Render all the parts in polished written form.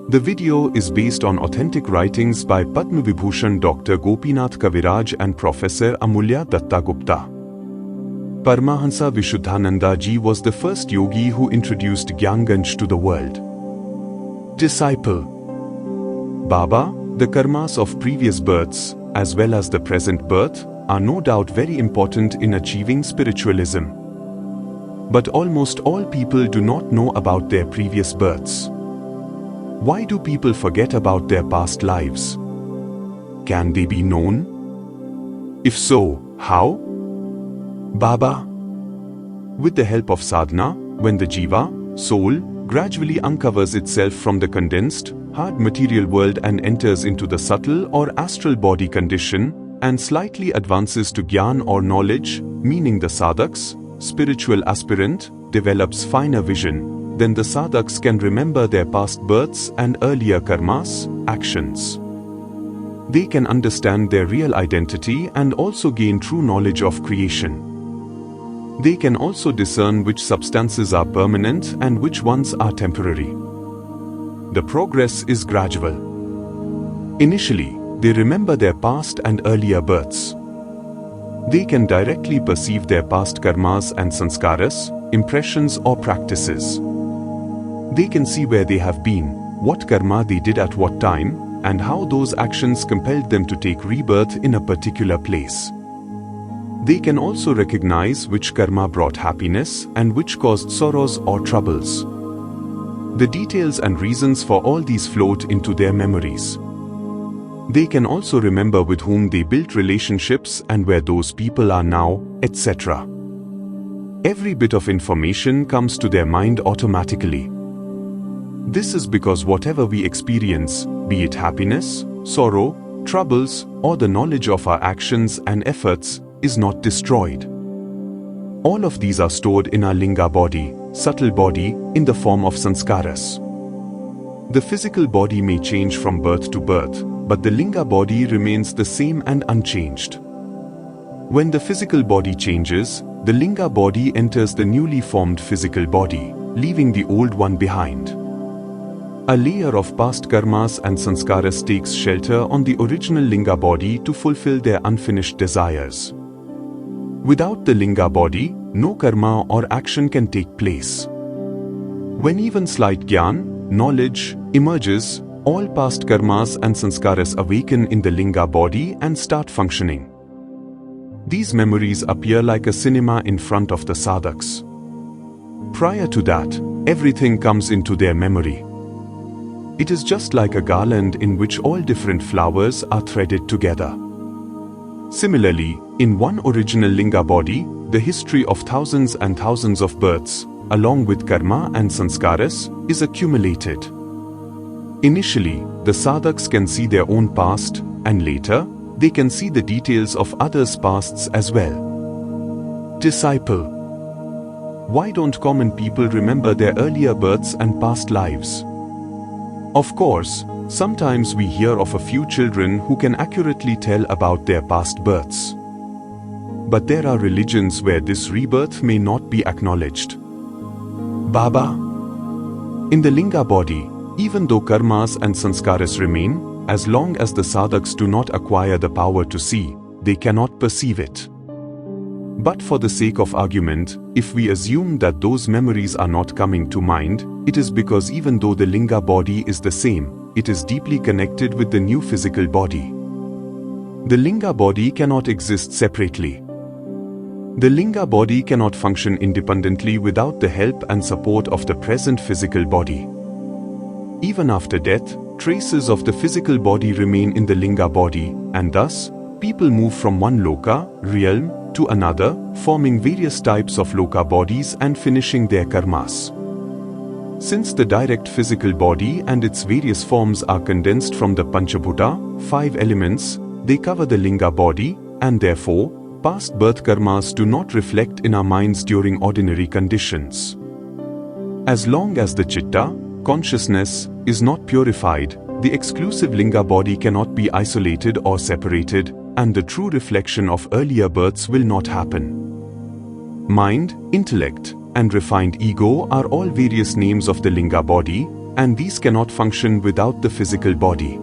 The video is based on authentic writings by Padma Vibhushan Dr. Gopinath Kaviraj and Professor Amulya Dattagupta. Paramahansa Vishuddhananda Ji was the first yogi who introduced Gyanganj to the world. Disciple. Baba, the karmas of previous births, as well as the present birth, are no doubt very important in achieving spiritualism. But almost all people do not know about their previous births. Why do people forget about their past lives? Can they be known? If so, how? Baba. With the help of sadhana, when the jiva, soul, gradually uncovers itself from the condensed, hard material world and enters into the subtle or astral body condition, and slightly advances to jnana or knowledge, meaning the sadhaks, spiritual aspirant, develops finer vision, then the sadhaks can remember their past births and earlier karmas, actions. They can understand their real identity and also gain true knowledge of creation. They can also discern which substances are permanent and which ones are temporary. The progress is gradual. Initially, they remember their past and earlier births. They can directly perceive their past karmas and sanskaras, impressions or practices. They can see where they have been, what karma they did at what time, and how those actions compelled them to take rebirth in a particular place. They can also recognize which karma brought happiness and which caused sorrows or troubles. The details and reasons for all these float into their memories. They can also remember with whom they built relationships and where those people are now, etc. Every bit of information comes to their mind automatically. This is because whatever we experience, be it happiness, sorrow, troubles, or the knowledge of our actions and efforts, is not destroyed. All of these are stored in our Linga body, subtle body, in the form of sanskaras. The physical body may change from birth to birth, but the Linga body remains the same and unchanged. When the physical body changes, the Linga body enters the newly formed physical body, leaving the old one behind. A layer of past karmas and sanskaras takes shelter on the original Linga body to fulfill their unfinished desires. Without the Linga body, no karma or action can take place. When even slight jnana, knowledge, emerges, all past karmas and sanskaras awaken in the Linga body and start functioning. These memories appear like a cinema in front of the sadhaks. Prior to that, everything comes into their memory. It is just like a garland in which all different flowers are threaded together. Similarly, in one original Linga body, the history of thousands and thousands of births, along with karma and sanskaras, is accumulated. Initially, the sadhaks can see their own past, and later, they can see the details of others' pasts as well. Disciple. Why don't common people remember their earlier births and past lives? Of course, sometimes we hear of a few children who can accurately tell about their past births. But there are religions where this rebirth may not be acknowledged. Baba. In the Linga body, even though karmas and sanskaras remain, as long as the sadhaks do not acquire the power to see, they cannot perceive it. But for the sake of argument, if we assume that those memories are not coming to mind, it is because even though the Linga body is the same, it is deeply connected with the new physical body. The Linga body cannot exist separately. The Linga body cannot function independently without the help and support of the present physical body. Even after death, traces of the physical body remain in the Linga body, and thus, people move from one loka, realm, to another, forming various types of loka bodies and finishing their karmas. Since the direct physical body and its various forms are condensed from the Panchabhuta, 5 elements, they cover the Linga body, and therefore, past birth karmas do not reflect in our minds during ordinary conditions. As long as the chitta, consciousness, is not purified, the exclusive Linga body cannot be isolated or separated, and the true reflection of earlier births will not happen. Mind, intellect, and refined ego are all various names of the Linga body, and these cannot function without the physical body.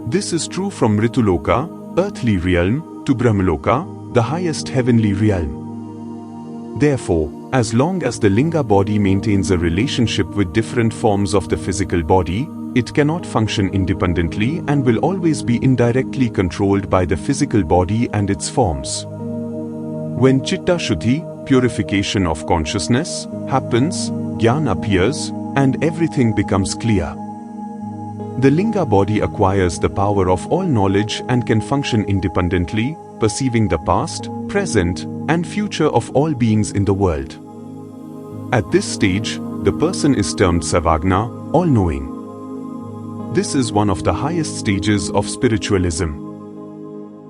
This is true from Rituloka, earthly realm, to Brahmaloka, the highest heavenly realm. Therefore, as long as the Linga body maintains a relationship with different forms of the physical body, it cannot function independently and will always be indirectly controlled by the physical body and its forms. When Chitta Shuddhi, purification of consciousness, happens, Gyan appears, and everything becomes clear. The Linga body acquires the power of all knowledge and can function independently, perceiving the past, present, and future of all beings in the world. At this stage, the person is termed Sarvagna, all-knowing. This is one of the highest stages of spiritualism.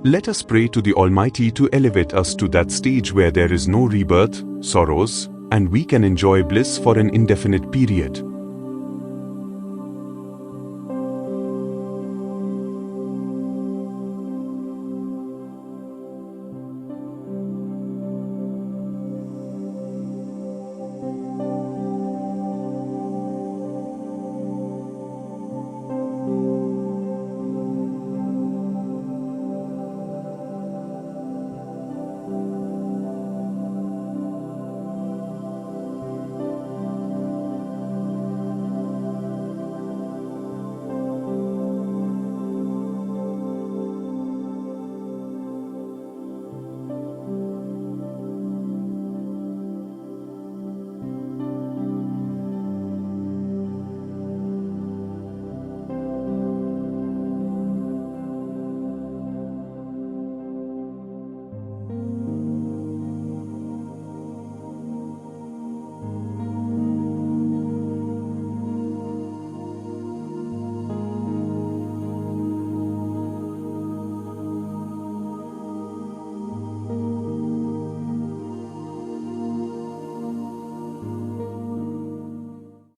Let us pray to the Almighty to elevate us to that stage where there is no rebirth, sorrows, and we can enjoy bliss for an indefinite period.